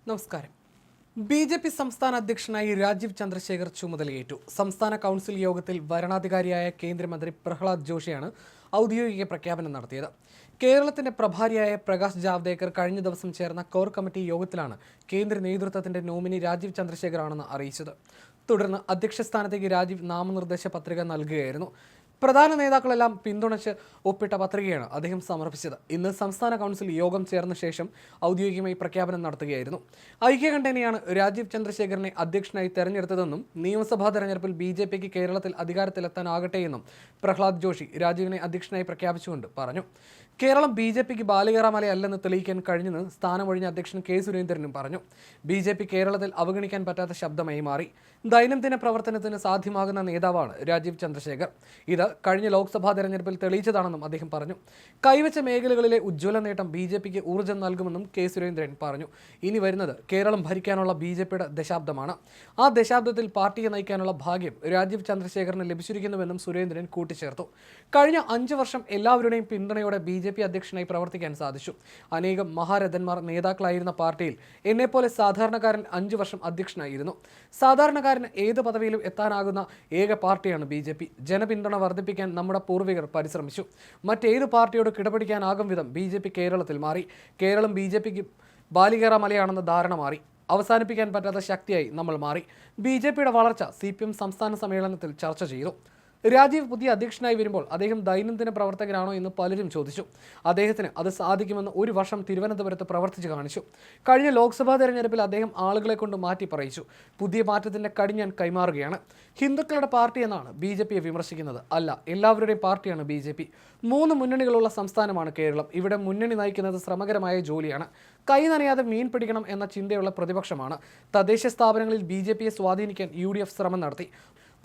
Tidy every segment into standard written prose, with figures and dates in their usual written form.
നമസ്കാരം. ബി.ജെ.പി സംസ്ഥാന അധ്യക്ഷനായി രാജീവ് ചന്ദ്രശേഖർ ചുമതലയേറ്റു. സംസ്ഥാന കൗൺസിൽ യോഗത്തിൽ വരണാധികാരിയായ കേന്ദ്രമന്ത്രി പ്രഹ്ലാദ് ജോഷിയാണ് ഔദ്യോഗിക പ്രഖ്യാപനം നടത്തിയത്. കേരളത്തിന്റെ പ്രഭാരിയായ പ്രകാശ് ജാവ്ദേക്കർ കഴിഞ്ഞ ദിവസം ചേർന്ന കോർ കമ്മിറ്റി യോഗത്തിലാണ് കേന്ദ്ര നേതൃത്വത്തിന്റെ നോമിനി രാജീവ് ചന്ദ്രശേഖർ ആണെന്ന് അറിയിച്ചത്. തുടർന്ന് അധ്യക്ഷ സ്ഥാനത്തേക്ക് രാജീവ് നാമനിർദ്ദേശ പത്രിക നൽകുകയായിരുന്നു. പ്രധാന നേതാക്കളെല്ലാം പിന്തുണച്ച് ഒപ്പിട്ട പത്രികയാണ് അദ്ദേഹം സമർപ്പിച്ചത്. ഇന്ന് സംസ്ഥാന കൗൺസിൽ യോഗം ചേർന്ന ശേഷം ഔദ്യോഗികമായി പ്രഖ്യാപനം നടത്തുകയായിരുന്നു. ഐക്യകണ്ഠേനയാണ് രാജീവ് ചന്ദ്രശേഖരനെ അധ്യക്ഷനായി തെരഞ്ഞെടുത്തതെന്നും നിയമസഭാ തെരഞ്ഞെടുപ്പിൽ ബി.ജെ.പിക്ക് കേരളത്തിൽ അധികാരത്തിലെത്താനാകട്ടെയെന്നും പ്രഹ്ലാദ് ജോഷി രാജീവിനെ അധ്യക്ഷനായി പ്രഖ്യാപിച്ചുകൊണ്ട് പറഞ്ഞു. കേരളം ബി.ജെ.പിക്ക് ബാലികേറാമലയല്ലെന്ന് തെളിയിക്കാൻ കഴിഞ്ഞെന്ന് സ്ഥാനമൊഴിഞ്ഞ അധ്യക്ഷൻ കെ സുരേന്ദ്രനും പറഞ്ഞു. ബി.ജെ.പി കേരളത്തിൽ അവഗണിക്കാൻ പറ്റാത്ത ശബ്ദമായി മാറി. ദൈനംദിന പ്രവർത്തനത്തിന് സാധ്യമാകുന്ന നേതാവാണ് രാജീവ് ചന്ദ്രശേഖർ. ഇത് കഴിഞ്ഞ ലോക്സഭാ തെരഞ്ഞെടുപ്പിൽ തെളിയിച്ചതാണെന്നും അദ്ദേഹം പറഞ്ഞു. കൈവച്ച മേഖലകളിലെ ഉജ്ജ്വല നേട്ടം ബി.ജെ.പിക്ക് ഊർജ്ജം നൽകുമെന്നും കെ സുരേന്ദ്രൻ പറഞ്ഞു. ഇനി വരുന്നത് കേരളം ഭരിക്കാനുള്ള ബി.ജെ.പിയുടെ ദശാബ്ദമാണ്. ആ ദശാബ്ദത്തിൽ പാർട്ടിയെ നയിക്കാനുള്ള ഭാഗ്യം രാജീവ് ചന്ദ്രശേഖറിന് ലഭിച്ചിരിക്കുന്നുവെന്നും സുരേന്ദ്രൻ കൂട്ടിച്ചേർത്തു. കഴിഞ്ഞ 5 വർഷം എല്ലാവരുടെയും പിന്തുണയോടെ ബി.ജെ.പി അധ്യക്ഷനായി പ്രവർത്തിക്കാൻ സാധിച്ചു. അനേകം മഹാരഥന്മാർ നേതാക്കളായിരുന്ന പാർട്ടിയിൽ എന്നെപ്പോലെ സാധാരണക്കാരൻ 5 വർഷം അധ്യക്ഷനായിരുന്നു. സാധാരണക്കാരന് ഏത് പദവിയിലും എത്താനാകുന്ന ഏക പാർട്ടിയാണ് ബി.ജെ.പി. ജനപിന്തുണ വർദ്ധിപ്പിക്കാൻ നമ്മുടെ പൂർവികർ പരിശ്രമിച്ചു. മറ്റേത് പാർട്ടിയോട് കിടപിടിക്കാനാകും വിധം ബി.ജെ.പി കേരളത്തിൽ മാറി. കേരളം ബി.ജെ.പിക്ക് ബാലികേറാമലയാണെന്ന ധാരണ മാറി. അവസാനിപ്പിക്കാൻ പറ്റാത്ത ശക്തിയായി നമ്മൾ മാറി. ബി.ജെ.പിയുടെ വളർച്ച CPM സംസ്ഥാന സമ്മേളനത്തിൽ ചർച്ച ചെയ്തു. രാജീവ് പുതിയ അധ്യക്ഷനായി വരുമ്പോൾ അദ്ദേഹം ദൈനംദിന പ്രവർത്തകനാണോ എന്ന് പലരും ചോദിച്ചു. അദ്ദേഹത്തിന് അത് സാധിക്കുമെന്ന് 1 വർഷം തിരുവനന്തപുരത്ത് പ്രവർത്തിച്ചു കാണിച്ചു. കഴിഞ്ഞ ലോക്സഭാ തെരഞ്ഞെടുപ്പിൽ അദ്ദേഹം ആളുകളെ കൊണ്ട് മാറ്റി പറയിച്ചു. പുതിയ മാറ്റത്തിന്റെ കടിഞ്ഞാൻ കൈമാറുകയാണ്. ഹിന്ദുക്കളുടെ പാർട്ടി എന്നാണ് ബി.ജെ.പിയെ വിമർശിക്കുന്നത്. അല്ല, എല്ലാവരുടെയും പാർട്ടിയാണ് ബി.ജെ.പി. 3 മുന്നണികളുള്ള സംസ്ഥാനമാണ് കേരളം. ഇവിടെ മുന്നണി നയിക്കുന്നത് ശ്രമകരമായ ജോലിയാണ്. കൈ നനയാതെ മീൻ പിടിക്കണം എന്ന ചിന്തയുള്ള പ്രതിപക്ഷമാണ്. തദ്ദേശ സ്ഥാപനങ്ങളിൽ ബി.ജെ.പിയെ സ്വാധീനിക്കാൻ UDF ശ്രമം നടത്തി.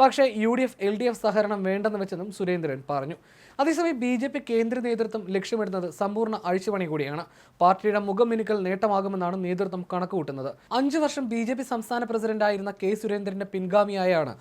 പക്ഷേ UDF LDF സഹകരണം വേണ്ടെന്ന് വെച്ചെന്നും സുരേന്ദ്രൻ പറഞ്ഞു. അതേസമയം ബി.ജെ.പി കേന്ദ്ര നേതൃത്വം ലക്ഷ്യമിടുന്നത് സമ്പൂർണ്ണ അഴിച്ചുപണി കൂടിയാണ്. പാർട്ടിയുടെ മുഖം മിനുക്കൽ നേട്ടമാകുമെന്നാണ് നേതൃത്വം കണക്കുകൂട്ടുന്നത്. 5 വർഷം ബി.ജെ.പി സംസ്ഥാന പ്രസിഡന്റായിരുന്ന കെ സുരേന്ദ്രന്റെ പിൻഗാമിയായാണ്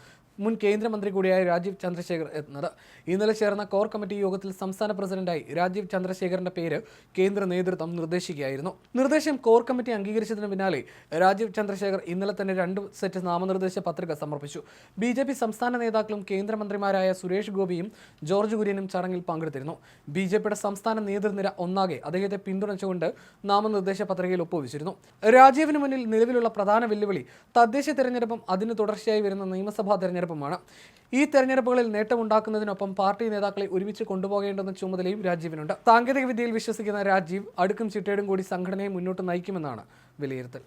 മുൻ കേന്ദ്രമന്ത്രി കൂടിയായ രാജീവ് ചന്ദ്രശേഖർ എത്തുന്നത്. ഇന്നലെ ചേർന്ന കോർ കമ്മിറ്റി യോഗത്തിൽ സംസ്ഥാന പ്രസിഡന്റായി രാജീവ് ചന്ദ്രശേഖറിന്റെ പേര് കേന്ദ്ര നേതൃത്വം നിർദ്ദേശിക്കുകയായിരുന്നു. നിർദ്ദേശം കോർ കമ്മിറ്റി അംഗീകരിച്ചതിന് പിന്നാലെ രാജീവ് ചന്ദ്രശേഖർ ഇന്നലെ തന്നെ 2 സെറ്റ് നാമനിർദ്ദേശ പത്രിക സമർപ്പിച്ചു. ബി.ജെ.പി സംസ്ഥാന നേതാക്കളും കേന്ദ്രമന്ത്രിമാരായ സുരേഷ് ഗോപിയും ജോർജ് കുര്യനും ചടങ്ങിൽ പങ്കെടുത്തിരുന്നു. ബി.ജെ.പിയുടെ സംസ്ഥാന നേതൃനിര ഒന്നാകെ അദ്ദേഹത്തെ പിന്തുണച്ചുകൊണ്ട് നാമനിർദ്ദേശ പത്രികയിൽ ഒപ്പുവെച്ചിരുന്നു. രാജീവിന് മുന്നിൽ നിലവിലുള്ള പ്രധാന വെല്ലുവിളി തദ്ദേശ തെരഞ്ഞെടുപ്പും അതിന് തുടർച്ചയായി വരുന്ന നിയമസഭാ തെരഞ്ഞെടുപ്പുമാണ്. ഈ തെരഞ്ഞെടുപ്പുകളിൽ നേട്ടമുണ്ടാക്കുന്നതിനൊപ്പം പാർട്ടി നേതാക്കളെ ഒരുമിച്ച് കൊണ്ടുപോകേണ്ടെന്ന ചുമതലയും രാജീവിനുണ്ട്. സാങ്കേതിക വിദ്യയിൽ വിശ്വസിക്കുന്ന രാജീവ് അടുക്കും ചിട്ടയോടും കൂടി സംഘടനയെ മുന്നോട്ട് നയിക്കുമെന്നാണ് വിലയിരുത്തൽ.